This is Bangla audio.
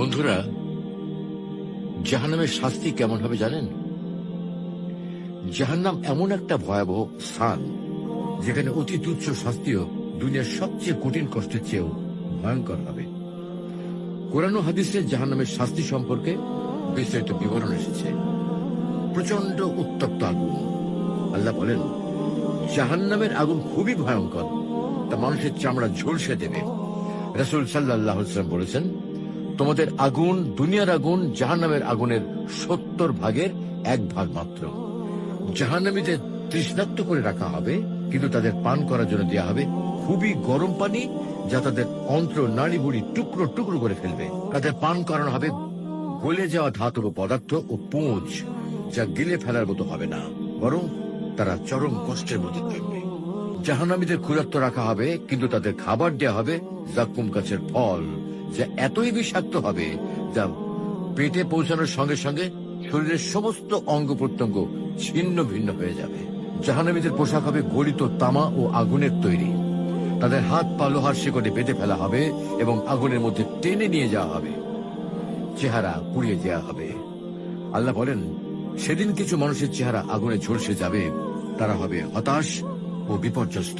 বন্ধুরা, জাহান্নামের শাস্তি কেমন হবে জানেন? জাহান্নাম এমন একটা ভয়াবহ স্থান যেখানে অতি তুচ্ছ শাস্তিও দুনিয়ার সবচেয়ে কঠিন কষ্টের চেয়েও ভয়ঙ্কর হবে। কোরআন ও হাদিসে জাহান্নামের শাস্তি সম্পর্কে বিস্তারিত বিবরণ এসেছে। প্রচন্ড উত্তপ্ত আগুন। আল্লাহ বলেন, জাহান্নামের আগুন খুবই ভয়ঙ্কর, তা মানুষের চামড়া ঝলসে দেবে। রাসূল সাল্লাল্লাহু আলাইহি ওয়াসাল্লাম বলেছেন, তোমাদের আগুন দুনিয়ার আগুন জাহান্নামের আগুনের 70 ভাগের 1 ভাগ মাত্র। জাহান্নামীদের তৃষ্ণার্ত করে রাখা হবে, কিন্তু তাদের পান করার জন্য দেওয়া হবে খুবই গরম পানি, যা তাদের অন্ত্র নাড়িভুড়ি টুকরো টুকরো করে ফেলবে। তাদের পান করানো হবে গলে যাওয়া ধাতব পদার্থ ও পুঁজ, যা গিলে ফেলার মতো হবে না, বরং তারা চরম কষ্টের মধ্যে থাকবে। জাহান্নামীদের ক্ষুধার্ত রাখা হবে, কিন্তু তাদের খাবার দেওয়া হবে জাক্কুম গাছের ফল, যা এতই বিষাক্ত হবে যা পেটে পৌঁছানোর সঙ্গে সঙ্গে শরীরের সমস্ত অঙ্গ প্রত্যঙ্গ ছিন্ন ভিন্ন হয়ে যাবে। জাহান্নামীদের পোশাক হবে গলিত তামা ও আগুনের তৈরি। তাদের হাত পা লোহার শিকড়ে বেঁধে ফেলা হবে এবং আগুনের মধ্যে টেনে নিয়ে যাওয়া হবে। চেহারা পুড়িয়ে দেওয়া হবে। আল্লাহ বলেন, সেদিন কিছু মানুষের চেহারা আগুনে ঝলসে যাবে, তারা হবে হতাশ ও বিপর্যস্ত।